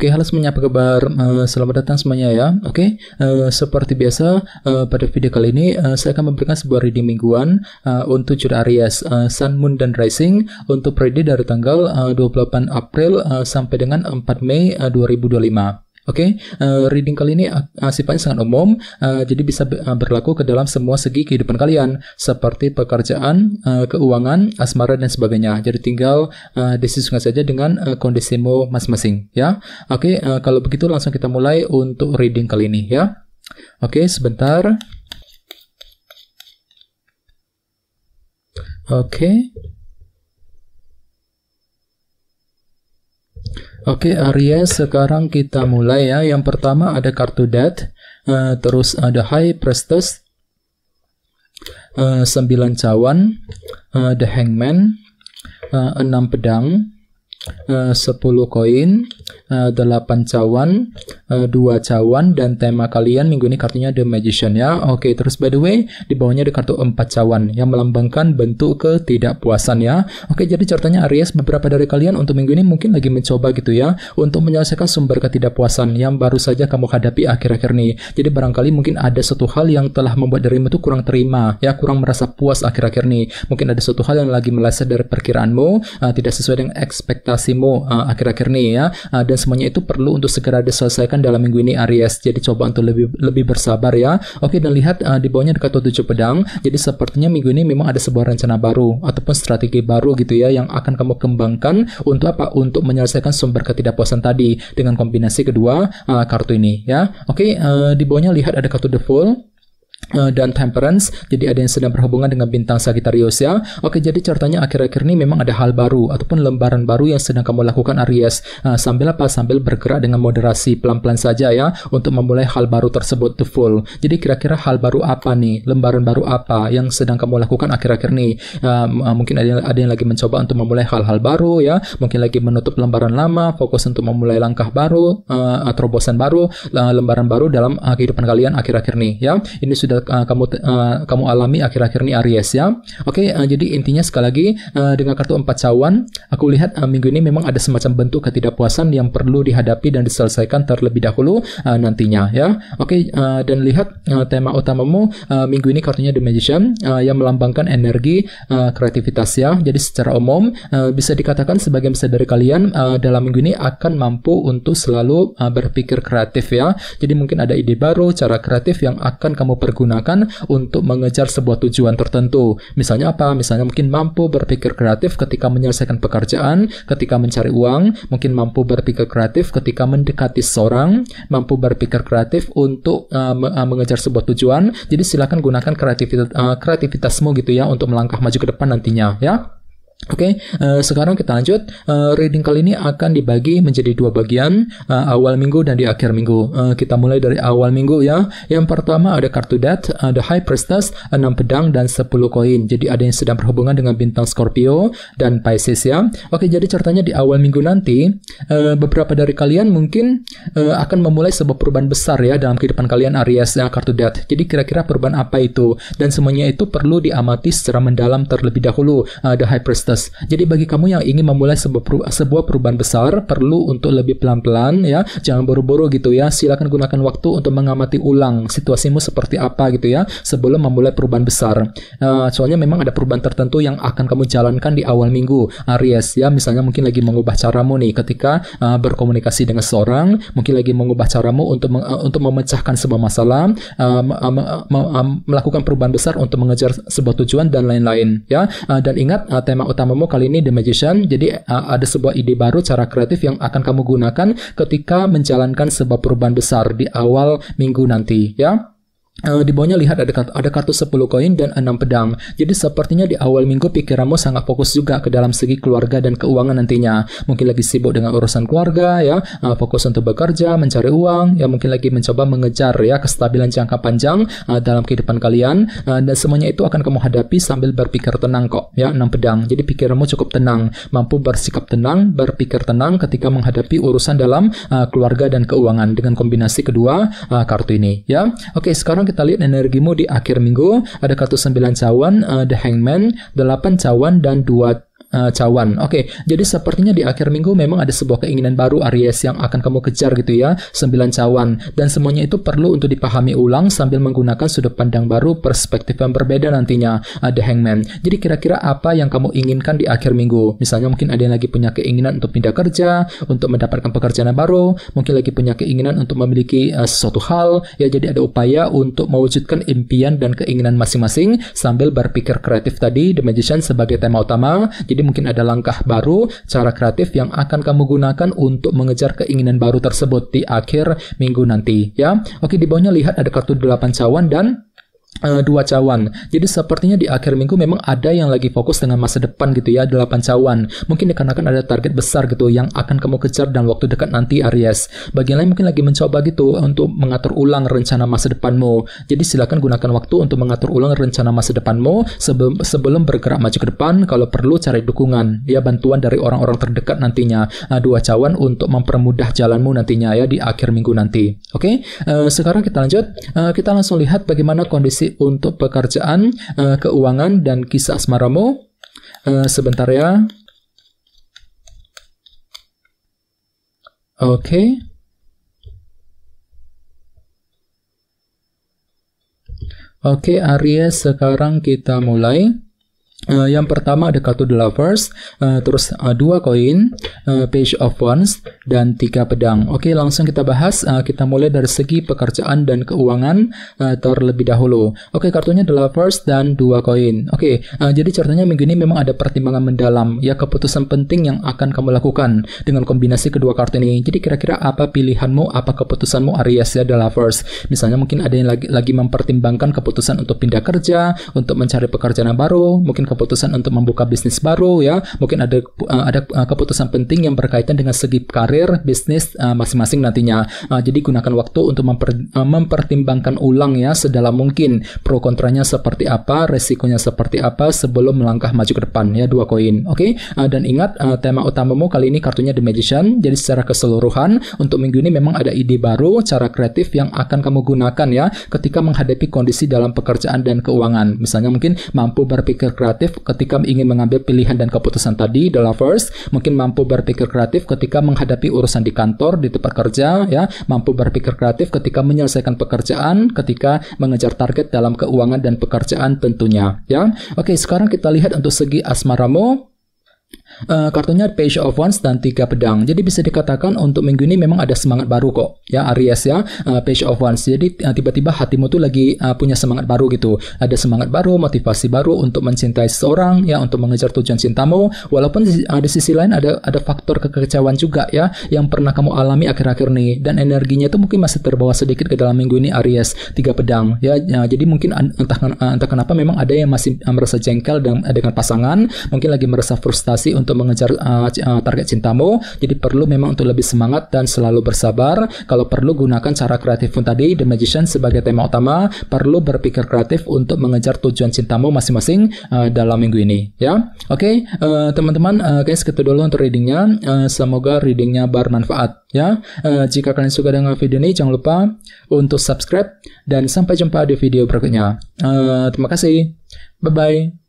Oke, halo semuanya, apa kabar? Selamat datang semuanya ya. Oke, seperti biasa pada video kali ini saya akan memberikan sebuah reading mingguan untuk zodiak Aries, Sun, Moon, dan Rising untuk periode dari tanggal 28 April sampai dengan 4 Mei 2025. Oke, reading kali ini sifatnya sangat umum, jadi bisa berlaku ke dalam semua segi kehidupan kalian, seperti pekerjaan, keuangan, asmara, dan sebagainya. Jadi tinggal disesuaikan saja dengan kondisimu masing-masing, ya. Oke, kalau begitu langsung kita mulai untuk reading kali ini, ya. Oke, sebentar. Oke. Oke, Aries, sekarang kita mulai ya. Yang pertama ada kartu Death, terus ada High Priestess, 9 cawan, The Hangman, 6 pedang, 10 koin, 8 cawan, 2 cawan, dan tema kalian minggu ini kartunya The Magician ya. Oke, terus by the way di bawahnya ada kartu 4 cawan yang melambangkan bentuk ketidakpuasan ya. Oke, jadi ceritanya Aries, beberapa dari kalian untuk minggu ini mungkin lagi mencoba gitu ya untuk menyelesaikan sumber ketidakpuasan yang baru saja kamu hadapi akhir-akhir ini. Jadi barangkali mungkin ada suatu hal yang telah membuat dirimu itu kurang terima ya, kurang merasa puas akhir-akhir ini. Mungkin ada suatu hal yang lagi meleset dari perkiraanmu, tidak sesuai dengan ekspektasimu akhir-akhir ini ya, dan semuanya itu perlu untuk segera diselesaikan dalam minggu ini Aries. Jadi coba untuk lebih bersabar ya. Oke, dan lihat di bawahnya ada kartu 7 pedang. Jadi sepertinya minggu ini memang ada sebuah rencana baru ataupun strategi baru gitu ya yang akan kamu kembangkan untuk apa? Untuk menyelesaikan sumber ketidakpuasan tadi dengan kombinasi kedua kartu ini ya. Oke, di bawahnya lihat ada kartu The Fool dan Temperance, jadi ada yang sedang berhubungan dengan bintang Sagittarius ya. Oke, jadi ceritanya akhir-akhir ini memang ada hal baru ataupun lembaran baru yang sedang kamu lakukan Aries, sambil apa? Sambil bergerak dengan moderasi, pelan-pelan saja ya untuk memulai hal baru tersebut, The Fool. Jadi kira-kira hal baru apa nih, lembaran baru apa yang sedang kamu lakukan akhir-akhir ini? Mungkin ada yang lagi mencoba untuk memulai hal-hal baru ya, mungkin lagi menutup lembaran lama, fokus untuk memulai langkah baru, terobosan baru, lembaran baru dalam kehidupan kalian akhir-akhir ini ya. Ini sudah kamu alami akhir-akhir ini Aries ya. Oke, jadi intinya sekali lagi dengan kartu 4 cawan, aku lihat minggu ini memang ada semacam bentuk ketidakpuasan yang perlu dihadapi dan diselesaikan terlebih dahulu nantinya ya. Oke, dan lihat tema utamamu minggu ini kartunya The Magician yang melambangkan energi kreativitas ya. Jadi secara umum bisa dikatakan sebagian besar dari kalian dalam minggu ini akan mampu untuk selalu berpikir kreatif ya. Jadi mungkin ada ide baru, cara kreatif yang akan kamu pergunakan untuk mengejar sebuah tujuan tertentu. Misalnya apa? Misalnya mungkin mampu berpikir kreatif ketika menyelesaikan pekerjaan, ketika mencari uang, mungkin mampu berpikir kreatif ketika mendekati seseorang, mampu berpikir kreatif untuk mengejar sebuah tujuan. Jadi silakan gunakan kreativitasmu gitu ya untuk melangkah maju ke depan nantinya ya. Oke, sekarang kita lanjut. Reading kali ini akan dibagi menjadi 2 bagian, awal minggu dan di akhir minggu. Kita mulai dari awal minggu ya. Yang pertama ada kartu Death, ada High Priestess, 6 pedang, dan 10 koin. Jadi ada yang sedang berhubungan dengan bintang Scorpio dan Pisces ya. Oke, jadi ceritanya di awal minggu nanti beberapa dari kalian mungkin akan memulai sebuah perubahan besar ya dalam kehidupan kalian Aries ya, kartu Death. Jadi kira-kira perubahan apa itu? Dan semuanya itu perlu diamati secara mendalam terlebih dahulu. The High Priestess. Jadi bagi kamu yang ingin memulai sebuah perubahan besar, perlu untuk lebih pelan-pelan ya, jangan buru-buru gitu ya. Silakan gunakan waktu untuk mengamati ulang situasimu seperti apa gitu ya sebelum memulai perubahan besar. Soalnya memang ada perubahan tertentu yang akan kamu jalankan di awal minggu Aries ya. Misalnya mungkin lagi mengubah caramu nih ketika berkomunikasi dengan seseorang, mungkin lagi mengubah caramu untuk memecahkan sebuah masalah, melakukan perubahan besar untuk mengejar sebuah tujuan dan lain-lain ya. Dan ingat tema utamamu kali ini The Magician. Jadi ada sebuah ide baru, cara kreatif yang akan kamu gunakan ketika menjalankan sebuah perubahan besar di awal minggu nanti ya. Di bawahnya lihat ada kartu 10 koin dan 6 pedang. Jadi sepertinya di awal minggu pikiranmu sangat fokus juga ke dalam segi keluarga dan keuangan nantinya. Mungkin lagi sibuk dengan urusan keluarga ya, fokus untuk bekerja, mencari uang, ya mungkin lagi mencoba mengejar ya kestabilan jangka panjang dalam kehidupan kalian, dan semuanya itu akan kamu hadapi sambil berpikir tenang kok ya. 6 pedang. Jadi pikiranmu cukup tenang, mampu bersikap tenang, berpikir tenang ketika menghadapi urusan dalam keluarga dan keuangan dengan kombinasi kedua kartu ini ya. Oke, sekarang kita lihat energimu di akhir minggu. Ada kartu 9 cawan, The Hangman, 8 cawan, dan 2 cawan. Oke, jadi sepertinya di akhir minggu memang ada sebuah keinginan baru Aries yang akan kamu kejar gitu ya, 9 cawan. Dan semuanya itu perlu untuk dipahami ulang sambil menggunakan sudut pandang baru, perspektif yang berbeda nantinya. Ada Hangman. Jadi kira-kira apa yang kamu inginkan di akhir minggu? Misalnya mungkin ada yang lagi punya keinginan untuk pindah kerja, untuk mendapatkan pekerjaan yang baru, mungkin lagi punya keinginan untuk memiliki sesuatu hal, ya jadi ada upaya untuk mewujudkan impian dan keinginan masing-masing sambil berpikir kreatif tadi, The Magician sebagai tema utama. Jadi mungkin ada langkah baru, cara kreatif yang akan kamu gunakan untuk mengejar keinginan baru tersebut di akhir minggu nanti ya. Oke, di bawahnya lihat ada kartu 8 cawan dan 2 cawan. Jadi sepertinya di akhir minggu memang ada yang lagi fokus dengan masa depan gitu ya, 8 cawan. Mungkin dikarenakan ada target besar gitu yang akan kamu kejar dalam waktu dekat nanti Aries. Bagian lain mungkin lagi mencoba gitu untuk mengatur ulang rencana masa depanmu. Jadi silakan gunakan waktu untuk mengatur ulang rencana masa depanmu sebelum bergerak maju ke depan. Kalau perlu cari dukungan ya, bantuan dari orang-orang terdekat nantinya. 2 cawan untuk mempermudah jalanmu nantinya ya di akhir minggu nanti. Oke, sekarang kita lanjut. Kita langsung lihat bagaimana kondisi untuk pekerjaan, keuangan, dan kisah asmaramu. Sebentar ya. Oke. Oke, Aries, sekarang kita mulai. Yang pertama ada kartu The Lovers, terus 2 koin, Page of Wands, dan 3 pedang. Oke, langsung kita bahas. Kita mulai dari segi pekerjaan dan keuangan terlebih dahulu. Oke, kartunya The Lovers dan 2 koin. Oke, jadi ceritanya minggu ini memang ada pertimbangan mendalam, ya keputusan penting yang akan kamu lakukan dengan kombinasi kedua kartu ini. Jadi kira-kira apa pilihanmu, apa keputusanmu Aries ya The Lovers? Misalnya mungkin ada yang lagi mempertimbangkan keputusan untuk pindah kerja, untuk mencari pekerjaan yang baru, mungkin keputusan untuk membuka bisnis baru ya, mungkin ada keputusan penting yang berkaitan dengan segi karir, bisnis masing-masing nantinya. Jadi gunakan waktu untuk mempertimbangkan ulang ya sedalam mungkin pro kontranya seperti apa, resikonya seperti apa sebelum melangkah maju ke depan ya. 2 koin. Oke, dan ingat tema utamamu kali ini kartunya The Magician. Jadi secara keseluruhan untuk minggu ini memang ada ide baru, cara kreatif yang akan kamu gunakan ya ketika menghadapi kondisi dalam pekerjaan dan keuangan. Misalnya mungkin mampu berpikir kreatif ketika ingin mengambil pilihan dan keputusan tadi, The Lovers. Mungkin mampu berpikir kreatif ketika menghadapi urusan di kantor, di tempat kerja ya, mampu berpikir kreatif ketika menyelesaikan pekerjaan, ketika mengejar target dalam keuangan dan pekerjaan tentunya ya. Oke, sekarang kita lihat untuk segi asmaramu. Kartunya Page of Wands dan 3 pedang. Jadi bisa dikatakan untuk minggu ini memang ada semangat baru kok ya Aries ya. Page of Wands. Jadi tiba-tiba hatimu tuh lagi punya semangat baru gitu. Ada semangat baru, motivasi baru untuk mencintai seseorang ya, untuk mengejar tujuan cintamu. Walaupun di sisi lain ada faktor kekecewaan juga ya yang pernah kamu alami akhir-akhir ini, dan energinya itu mungkin masih terbawa sedikit ke dalam minggu ini Aries. 3 pedang ya. Jadi mungkin entah kenapa memang ada yang masih merasa jengkel dengan pasangan, mungkin lagi merasa frustasi untuk mengejar target cintamu. Jadi perlu memang untuk lebih semangat dan selalu bersabar. Kalau perlu gunakan cara kreatif pun tadi, The Magician sebagai tema utama. Perlu berpikir kreatif untuk mengejar tujuan cintamu masing-masing dalam minggu ini ya. Oke, teman-teman, guys, gitu dulu untuk readingnya. Semoga readingnya bermanfaat ya. Jika kalian suka dengan video ini, jangan lupa untuk subscribe, dan sampai jumpa di video berikutnya. Terima kasih. Bye-bye.